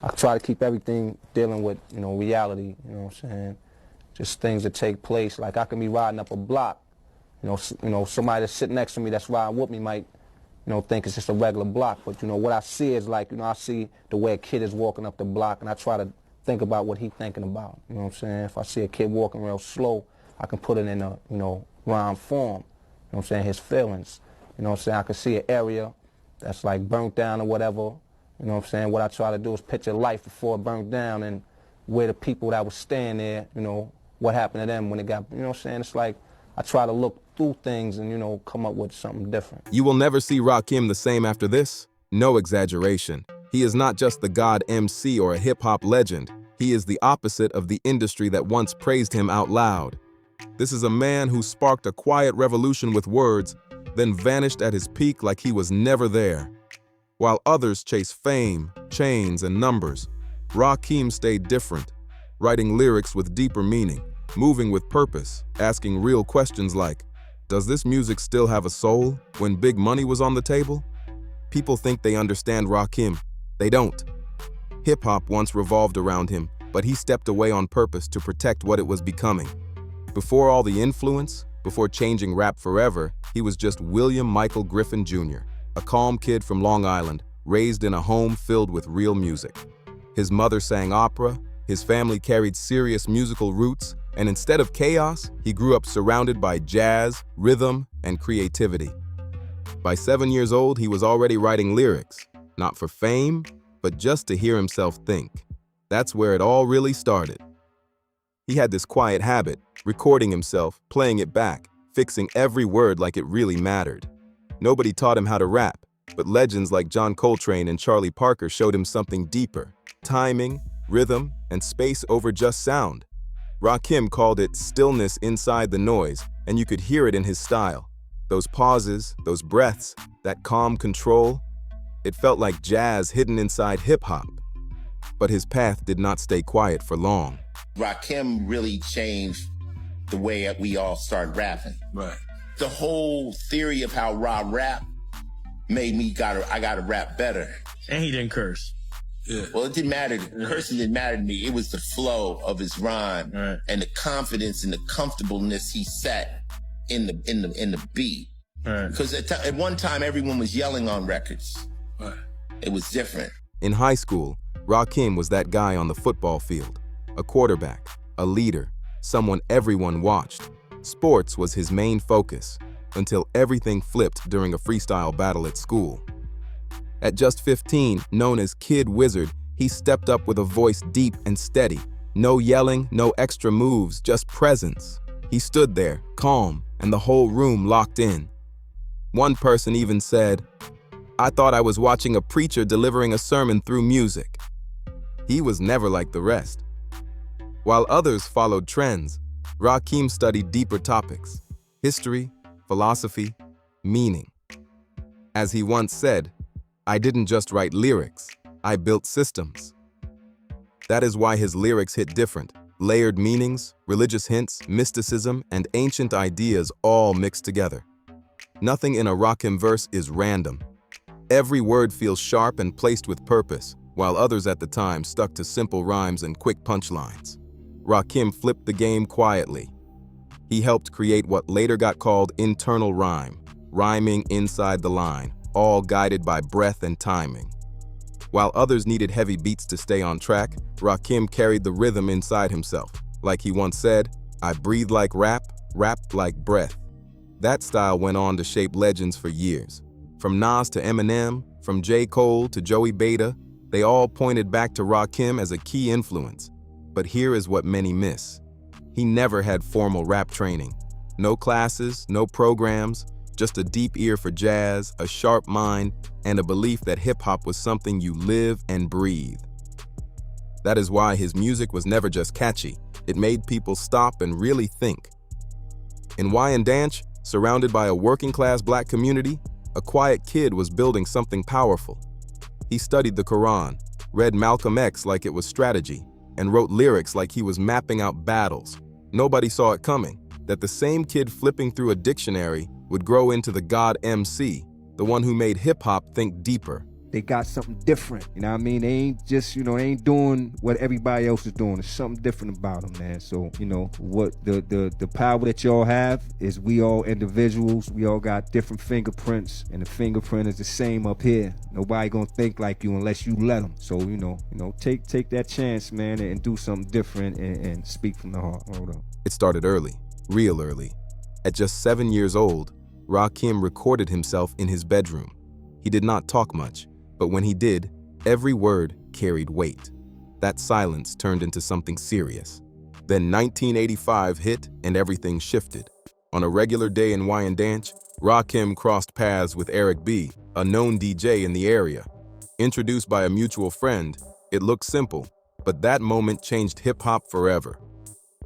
I try to keep everything dealing with, reality, you know what I'm saying? Just things that take place. Like I can be riding up a block, somebody that's sitting next to me that's riding with me might, think it's just a regular block. But, what I see is like, I see the way a kid is walking up the block, and I try to think about what he's thinking about, you know what I'm saying? If I see a kid walking real slow, I can put it in a, rhyme form, you know what I'm saying, his feelings. You know what I'm saying? I can see an area that's like burnt down or whatever. You know what I'm saying? What I try to do is picture life before it burnt down and where the people that was staying there, what happened to them when it got, you know what I'm saying? It's like I try to look through things and, come up with something different. You will never see Rakim the same after this. No exaggeration. He is not just the God MC or a hip-hop legend. He is the opposite of the industry that once praised him out loud. This is a man who sparked a quiet revolution with words, then vanished at his peak like he was never there. While others chase fame, chains, and numbers, Rakim stayed different, writing lyrics with deeper meaning, moving with purpose, asking real questions like, does this music still have a soul when big money was on the table? People think they understand Rakim. They don't. Hip-hop once revolved around him, but he stepped away on purpose to protect what it was becoming. Before all the influence, before changing rap forever, he was just William Michael Griffin Jr., a calm kid from Long Island, raised in a home filled with real music. His mother sang opera, his family carried serious musical roots, and instead of chaos, he grew up surrounded by jazz, rhythm, and creativity. By 7 years old, he was already writing lyrics, not for fame, but just to hear himself think. That's where it all really started. He had this quiet habit, recording himself, playing it back, fixing every word like it really mattered. Nobody taught him how to rap, but legends like John Coltrane and Charlie Parker showed him something deeper: timing, rhythm, and space over just sound. Rakim called it stillness inside the noise, and you could hear it in his style. Those pauses, those breaths, that calm control. It felt like jazz hidden inside hip-hop. But his path did not stay quiet for long. Rakim really changed the way we all started rapping. Right. The whole theory of how rap made me I gotta rap better. And he didn't curse. Yeah. Well, it didn't matter. The cursing didn't matter to me. It was the flow of his rhyme and the confidence and the comfortableness he set in the beat. Right. Because at one time everyone was yelling on records. Right. It was different. In high school, Rakim was that guy on the football field, a quarterback, a leader, someone everyone watched. Sports was his main focus, until everything flipped during a freestyle battle at school. At just 15, known as Kid Wizard, he stepped up with a voice deep and steady. No yelling, no extra moves, just presence. He stood there, calm, and the whole room locked in. One person even said, "I thought I was watching a preacher delivering a sermon through music." He was never like the rest. While others followed trends, Rakim studied deeper topics: history, philosophy, meaning. As he once said, "I didn't just write lyrics, I built systems." That is why his lyrics hit different: layered meanings, religious hints, mysticism, and ancient ideas all mixed together. Nothing in a Rakim verse is random. Every word feels sharp and placed with purpose, while others at the time stuck to simple rhymes and quick punchlines. Rakim flipped the game quietly. He helped create what later got called internal rhyme, rhyming inside the line, all guided by breath and timing. While others needed heavy beats to stay on track, Rakim carried the rhythm inside himself. Like he once said, "I breathe like rap, rap like breath." That style went on to shape legends for years. From Nas to Eminem, from J. Cole to Joey Beta, they all pointed back to Rakim as a key influence. But here is what many miss. He never had formal rap training. No classes, no programs, just a deep ear for jazz, a sharp mind, and a belief that hip-hop was something you live and breathe. That is why his music was never just catchy. It made people stop and really think. In Wyandanch, surrounded by a working-class black community, a quiet kid was building something powerful. He studied the Quran, read Malcolm X like it was strategy, and wrote lyrics like he was mapping out battles. Nobody saw it coming, that the same kid flipping through a dictionary would grow into the God MC, the one who made hip-hop think deeper, they got something different. You know what I mean? They ain't just, they ain't doing what everybody else is doing. There's something different about them, man. So, what the power that y'all have is we all individuals. We all got different fingerprints, and the fingerprint is the same up here. Nobody gonna think like you unless you let them. So, take that chance, man, and do something different and speak from the heart. Hold on. It started early, real early. At just 7 years old, Rakim recorded himself in his bedroom. He did not talk much, but when he did, every word carried weight. That silence turned into something serious. Then 1985 hit and everything shifted. On a regular day in Wyandanch, Rakim crossed paths with Eric B., a known DJ in the area. Introduced by a mutual friend, it looked simple, but that moment changed hip-hop forever.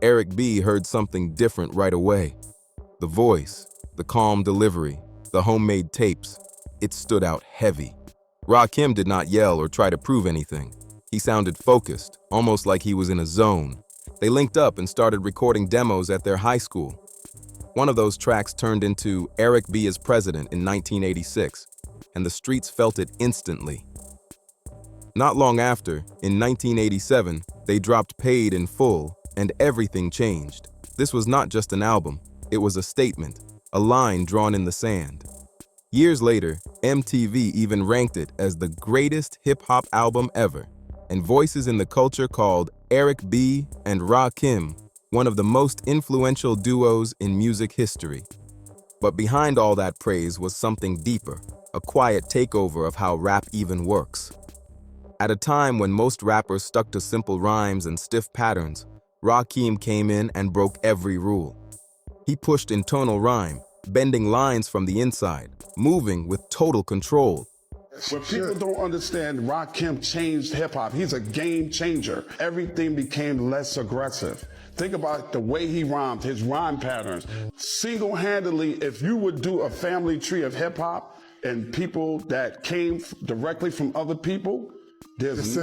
Eric B. heard something different right away. The voice, the calm delivery, the homemade tapes, it stood out heavy. Rakim did not yell or try to prove anything. He sounded focused, almost like he was in a zone. They linked up and started recording demos at their high school. One of those tracks turned into Eric B. as President in 1986, and the streets felt it instantly. Not long after, in 1987, they dropped Paid in Full, and everything changed. This was not just an album, it was a statement, a line drawn in the sand. Years later, MTV even ranked it as the greatest hip-hop album ever, and voices in the culture called Eric B. and Rakim one of the most influential duos in music history. But behind all that praise was something deeper, a quiet takeover of how rap even works. At a time when most rappers stuck to simple rhymes and stiff patterns, Rakim came in and broke every rule. He pushed in tonal rhyme, bending lines from the inside, moving with total control. What people don't understand, Rakim changed hip-hop. He's a game changer. Everything became less aggressive. Think about the way he rhymed, his rhyme patterns. Single-handedly, if you would do a family tree of hip-hop and people that came directly from other people, there is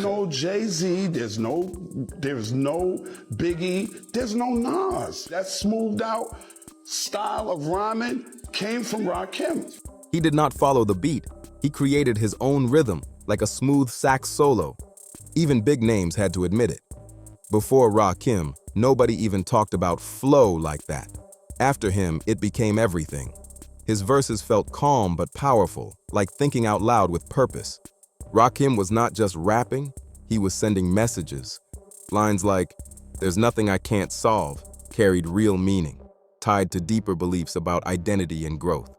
no Jay-Z, there's no Biggie, there's no Nas. That smoothed out style of rhyming came from Rakim. He did not follow the beat. He created his own rhythm, like a smooth sax solo. Even big names had to admit it. Before Rakim, nobody even talked about flow like that. After him, it became everything. His verses felt calm but powerful, like thinking out loud with purpose. Rakim was not just rapping, he was sending messages. Lines like, "There's nothing I can't solve," carried real meaning, tied to deeper beliefs about identity and growth.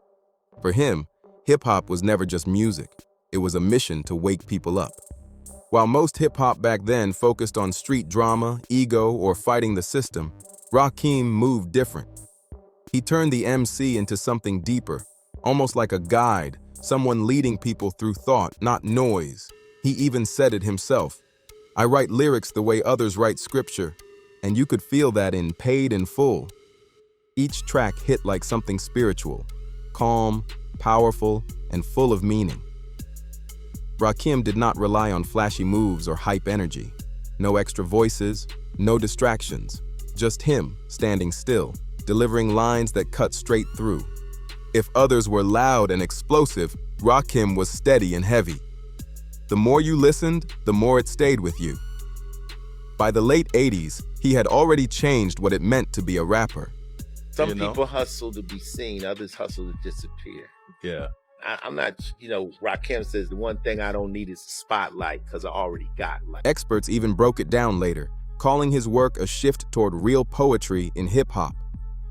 For him, hip-hop was never just music, it was a mission to wake people up. While most hip-hop back then focused on street drama, ego, or fighting the system, Rakim moved different. He turned the MC into something deeper, almost like a guide, someone leading people through thought, not noise. He even said it himself. "I write lyrics the way others write scripture," and you could feel that in Paid in Full. Each track hit like something spiritual, calm, powerful, and full of meaning. Rakim did not rely on flashy moves or hype energy. No extra voices, no distractions, just him standing still, delivering lines that cut straight through. If others were loud and explosive, Rakim was steady and heavy. The more you listened, the more it stayed with you. By the late 80s, he had already changed what it meant to be a rapper. Some people hustle to be seen, others hustle to disappear. Yeah. I'm not, Rakim says the one thing I don't need is a spotlight because I already got light. Experts even broke it down later, calling his work a shift toward real poetry in hip-hop.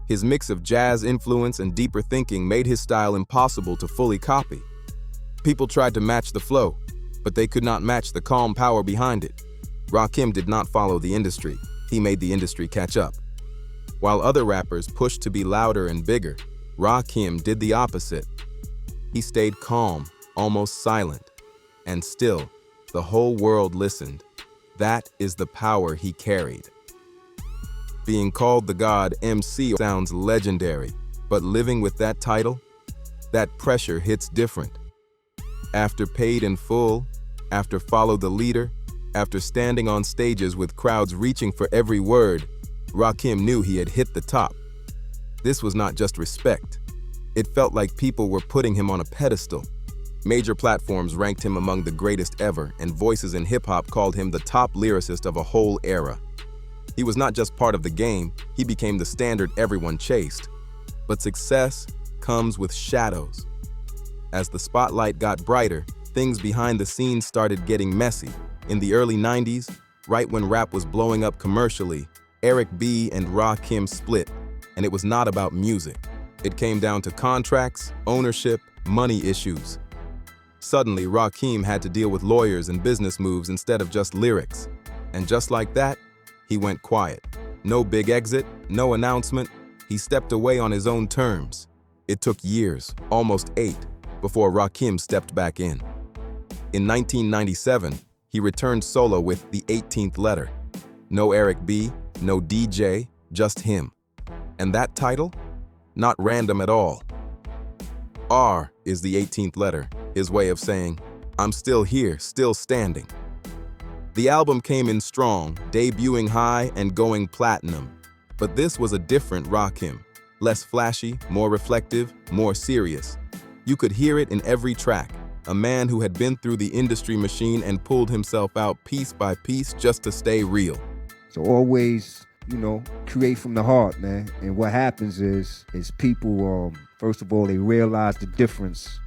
His mix of jazz influence and deeper thinking made his style impossible to fully copy. People tried to match the flow, but they could not match the calm power behind it. Rakim did not follow the industry, he made the industry catch up. While other rappers pushed to be louder and bigger, Rakim did the opposite. He stayed calm, almost silent, and still, the whole world listened. That is the power he carried. Being called the God MC sounds legendary, but living with that title, that pressure hits different. After Paid in Full, after Follow the Leader, after standing on stages with crowds reaching for every word, Rakim knew he had hit the top. This was not just respect. It felt like people were putting him on a pedestal. Major platforms ranked him among the greatest ever, and voices in hip-hop called him the top lyricist of a whole era. He was not just part of the game, he became the standard everyone chased. But success comes with shadows. As the spotlight got brighter, things behind the scenes started getting messy. In the early 90s, right when rap was blowing up commercially, Eric B. and Rakim split, and it was not about music. It came down to contracts, ownership, money issues. Suddenly, Rakim had to deal with lawyers and business moves instead of just lyrics. And just like that, he went quiet. No big exit, no announcement. He stepped away on his own terms. It took years, almost 8, before Rakim stepped back in. In 1997, he returned solo with The 18th Letter. No Eric B., no DJ, just him. And that title? Not random at all. R is the 18th letter, his way of saying, I'm still here, still standing. The album came in strong, debuting high and going platinum. But this was a different Rakim. Less flashy, more reflective, more serious. You could hear it in every track. A man who had been through the industry machine and pulled himself out piece by piece just to stay real. So always, create from the heart, man. And what happens is people, first of all, they realize the difference,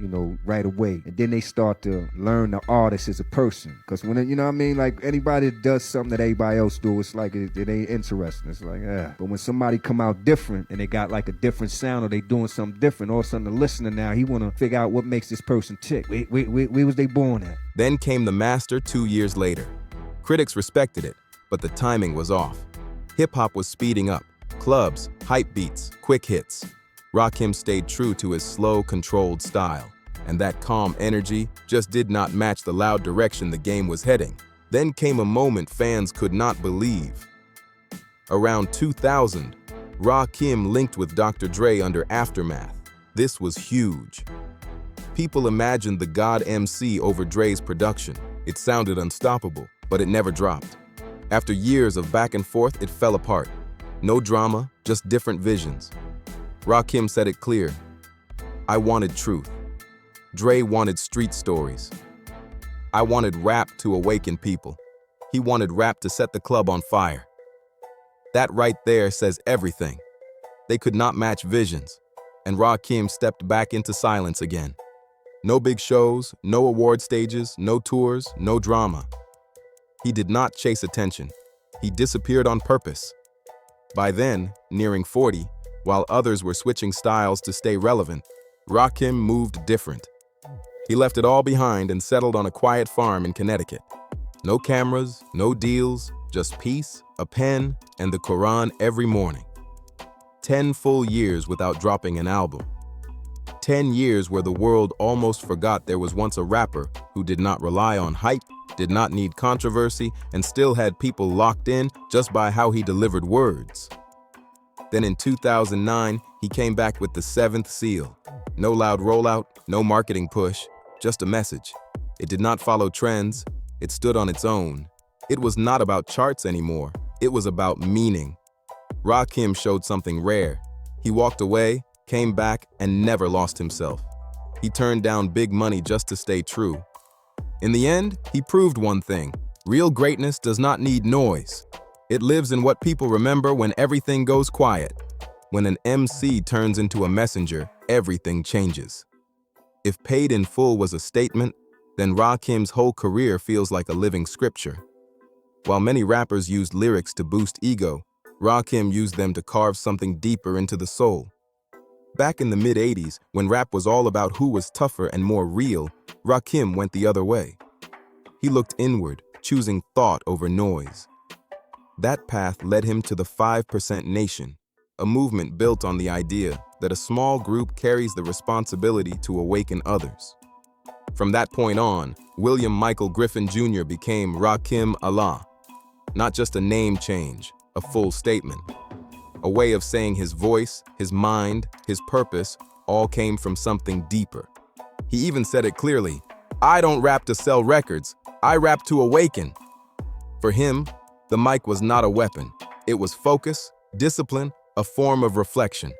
right away. And then they start to learn the artist as a person. Because when, like anybody that does something that everybody else do, it's like it ain't interesting. It's like, But when somebody come out different and they got like a different sound or they doing something different, all of a sudden the listener now, he want to figure out what makes this person tick. Where was they born at? Then came The Master 2 years later. Critics respected it, but the timing was off. Hip-hop was speeding up. Clubs, hype beats, quick hits. Rakim stayed true to his slow, controlled style, and that calm energy just did not match the loud direction the game was heading. Then came a moment fans could not believe. Around 2000, Rakim linked with Dr. Dre under Aftermath. This was huge. People imagined the God MC over Dre's production. It sounded unstoppable, but it never dropped. After years of back and forth, it fell apart. No drama, just different visions. Rakim said it clear. I wanted truth. Dre wanted street stories. I wanted rap to awaken people. He wanted rap to set the club on fire. That right there says everything. They could not match visions, and Rakim stepped back into silence again. No big shows, no award stages, no tours, no drama. He did not chase attention. He disappeared on purpose. By then, nearing 40, while others were switching styles to stay relevant, Rakim moved different. He left it all behind and settled on a quiet farm in Connecticut. No cameras, no deals, just peace, a pen, and the Quran every morning. 10 full years without dropping an album. 10 years where the world almost forgot there was once a rapper who did not rely on hype, did not need controversy, and still had people locked in just by how he delivered words. Then in 2009, he came back with the 7th seal. No loud rollout, no marketing push, just a message. It did not follow trends, it stood on its own. It was not about charts anymore, it was about meaning. Rakim showed something rare. He walked away, came back, and never lost himself. He turned down big money just to stay true. In the end, he proved one thing. Real greatness does not need noise. It lives in what people remember when everything goes quiet. When an MC turns into a messenger, everything changes. If Paid in Full was a statement, then Rakim's whole career feels like a living scripture. While many rappers used lyrics to boost ego, Rakim used them to carve something deeper into the soul. Back in the mid-'80s, when rap was all about who was tougher and more real, Rakim went the other way. He looked inward, choosing thought over noise. That path led him to the 5% Nation, a movement built on the idea that a small group carries the responsibility to awaken others. From that point on, William Michael Griffin Jr. became Rakim Allah. Not just a name change, a full statement. A way of saying his voice, his mind, his purpose all came from something deeper. He even said it clearly, I don't rap to sell records, I rap to awaken. For him, the mic was not a weapon. It was focus, discipline, a form of reflection.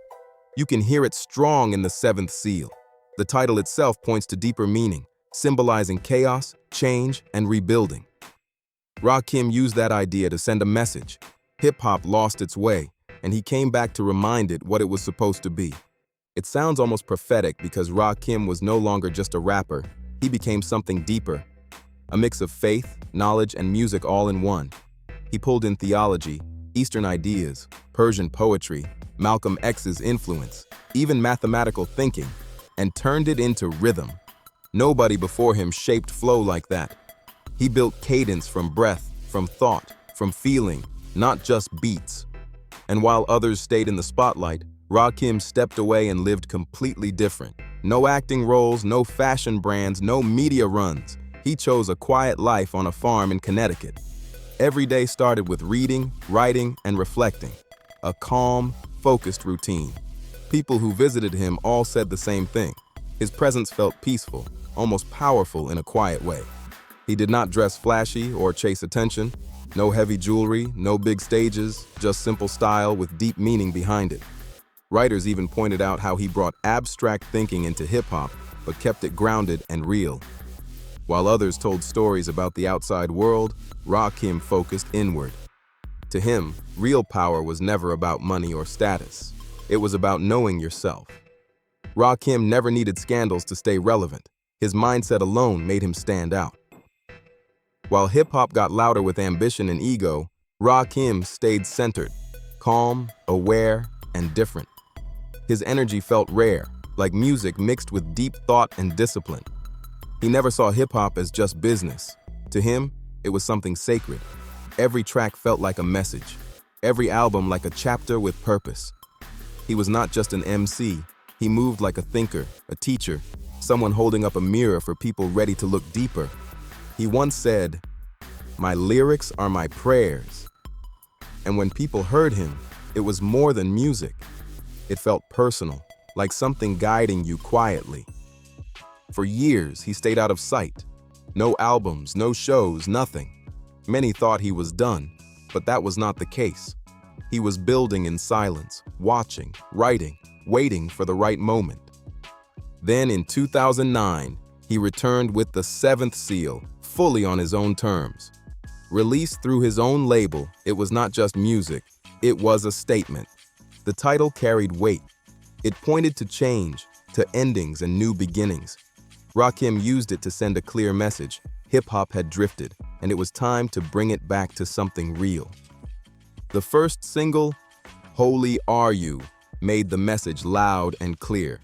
You can hear it strong in the 7th seal. The title itself points to deeper meaning, symbolizing chaos, change, and rebuilding. Rakim used that idea to send a message. Hip-hop lost its way, and he came back to remind it what it was supposed to be. It sounds almost prophetic because Rakim was no longer just a rapper. He became something deeper, a mix of faith, knowledge, and music all in one. He pulled in theology, Eastern ideas, Persian poetry, Malcolm X's influence, even mathematical thinking, and turned it into rhythm. Nobody before him shaped flow like that. He built cadence from breath, from thought, from feeling, not just beats. And while others stayed in the spotlight, Rakim stepped away and lived completely different. No acting roles, no fashion brands, no media runs. He chose a quiet life on a farm in Connecticut. Every day started with reading, writing, and reflecting. A calm, focused routine. People who visited him all said the same thing. His presence felt peaceful, almost powerful in a quiet way. He did not dress flashy or chase attention. No heavy jewelry, no big stages, just simple style with deep meaning behind it. Writers even pointed out how he brought abstract thinking into hip-hop, but kept it grounded and real. While others told stories about the outside world, Rakim focused inward. To him, real power was never about money or status. It was about knowing yourself. Rakim never needed scandals to stay relevant. His mindset alone made him stand out. While hip-hop got louder with ambition and ego, Rakim stayed centered, calm, aware, and different. His energy felt rare, like music mixed with deep thought and discipline. He never saw hip-hop as just business. To him, it was something sacred. Every track felt like a message. Every album like a chapter with purpose. He was not just an MC. He moved like a thinker, a teacher, someone holding up a mirror for people ready to look deeper. He once said, "My lyrics are my prayers." And when people heard him, it was more than music. It felt personal, like something guiding you quietly. For years, he stayed out of sight. No albums, no shows, nothing. Many thought he was done, but that was not the case. He was building in silence, watching, writing, waiting for the right moment. Then in 2009, he returned with the 7th seal, fully on his own terms. Released through his own label, it was not just music, it was a statement. The title carried weight. It pointed to change, to endings and new beginnings. Rakim used it to send a clear message. Hip-hop had drifted, and it was time to bring it back to something real. The first single, "Holy Are You," made the message loud and clear.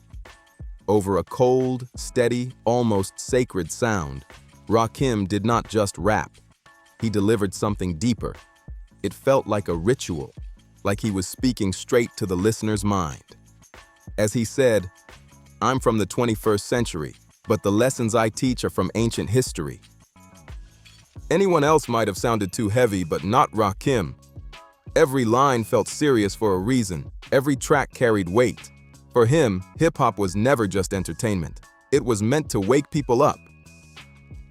Over a cold, steady, almost sacred sound, Rakim did not just rap. He delivered something deeper. It felt like a ritual, like he was speaking straight to the listener's mind. As he said, "I'm from the 21st century, but the lessons I teach are from ancient history." Anyone else might have sounded too heavy, but not Rakim. Every line felt serious for a reason. Every track carried weight. For him, hip-hop was never just entertainment. It was meant to wake people up.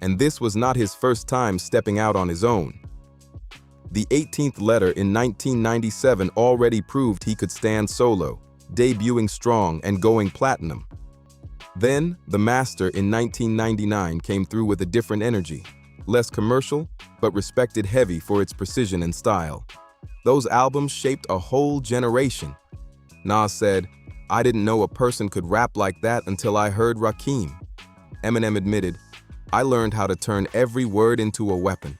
And this was not his first time stepping out on his own. The 18th Letter in 1997 already proved he could stand solo, debuting strong and going platinum. Then, The Master in 1999 came through with a different energy. Less commercial, but respected heavy for its precision and style. Those albums shaped a whole generation. Nas said, "I didn't know a person could rap like that until I heard Rakim." Eminem admitted, "I learned how to turn every word into a weapon."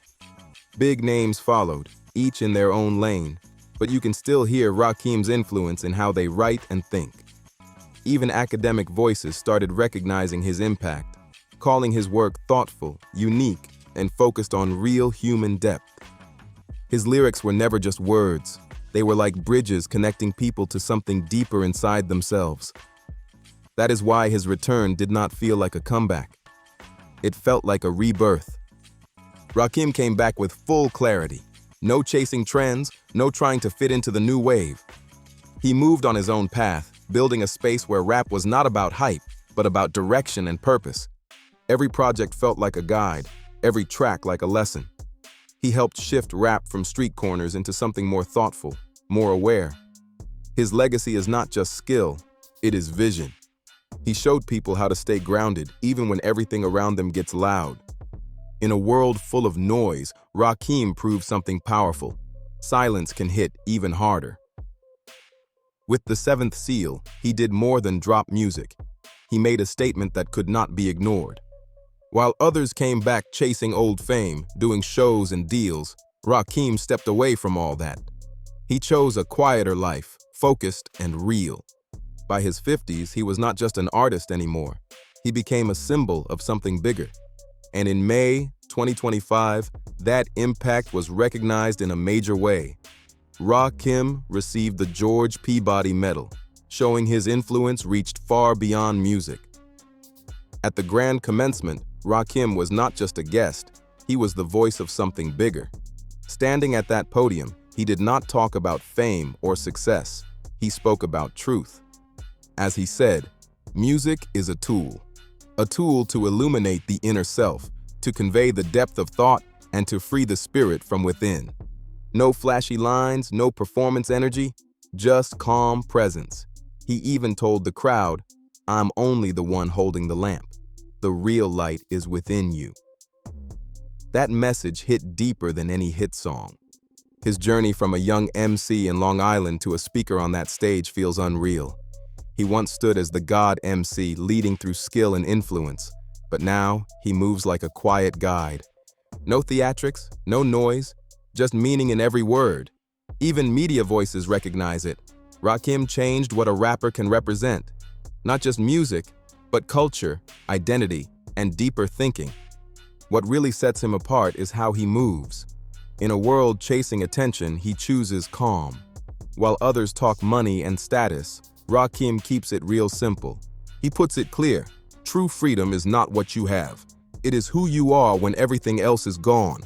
Big names followed, each in their own lane, but you can still hear Rakim's influence in how they write and think. Even academic voices started recognizing his impact, calling his work thoughtful, unique, and focused on real human depth. His lyrics were never just words. They were like bridges connecting people to something deeper inside themselves. That is why his return did not feel like a comeback. It felt like a rebirth. Rakim came back with full clarity. No chasing trends, no trying to fit into the new wave. He moved on his own path, building a space where rap was not about hype, but about direction and purpose. Every project felt like a guide, every track like a lesson. He helped shift rap from street corners into something more thoughtful, more aware. His legacy is not just skill, it is vision. He showed people how to stay grounded even when everything around them gets loud. In a world full of noise, Rakim proved something powerful. Silence can hit even harder. With the Seventh Seal, he did more than drop music. He made a statement that could not be ignored. While others came back chasing old fame, doing shows and deals, Rakim stepped away from all that. He chose a quieter life, focused and real. By his 50s, he was not just an artist anymore. He became a symbol of something bigger. And in May 2025, that impact was recognized in a major way. Rakim received the George Peabody Medal, showing his influence reached far beyond music. At the grand commencement, Rakim was not just a guest, he was the voice of something bigger. Standing at that podium, he did not talk about fame or success, he spoke about truth. As he said, music is a tool to illuminate the inner self, to convey the depth of thought, and to free the spirit from within. No flashy lines, no performance energy, just calm presence. He even told the crowd, "I'm only the one holding the lamp. The real light is within you." That message hit deeper than any hit song. His journey from a young MC in Long Island to a speaker on that stage feels unreal. He once stood as the God MC, leading through skill and influence, but now he moves like a quiet guide. No theatrics, no noise, just meaning in every word. Even media voices recognize it. Rakim changed what a rapper can represent. Not just music, but culture, identity, and deeper thinking. What really sets him apart is how he moves. In a world chasing attention, he chooses calm. While others talk money and status, Rakim keeps it real simple. He puts it clear, true freedom is not what you have. It is who you are when everything else is gone.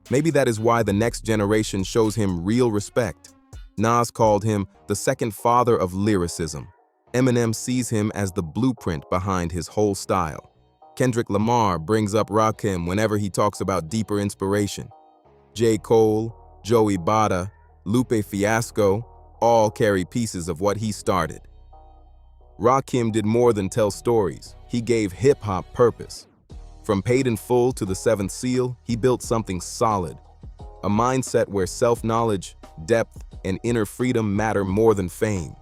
Maybe that is why the next generation shows him real respect. Nas called him the second father of lyricism. Eminem sees him as the blueprint behind his whole style. Kendrick Lamar brings up Rakim whenever he talks about deeper inspiration. J. Cole, Joey Bada, Lupe Fiasco, all carry pieces of what he started. Rakim did more than tell stories. He gave hip-hop purpose. From Paid in Full to the Seventh Seal, he built something solid. A mindset where self-knowledge, depth, and inner freedom matter more than fame.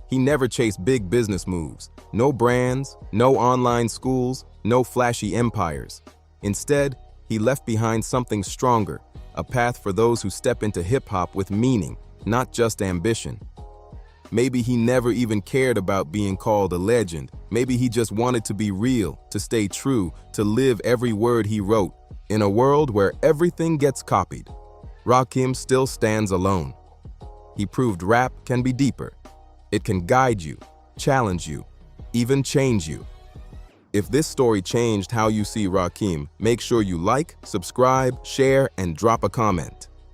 He never chased big business moves. No brands, no online schools, no flashy empires. Instead, he left behind something stronger, a path for those who step into hip-hop with meaning, not just ambition. Maybe he never even cared about being called a legend. Maybe he just wanted to be real, to stay true, to live every word he wrote. In a world where everything gets copied, Rakim still stands alone. He proved rap can be deeper. It can guide you, challenge you, even change you. If this story changed how you see Rakim, make sure you like, subscribe, share, and drop a comment.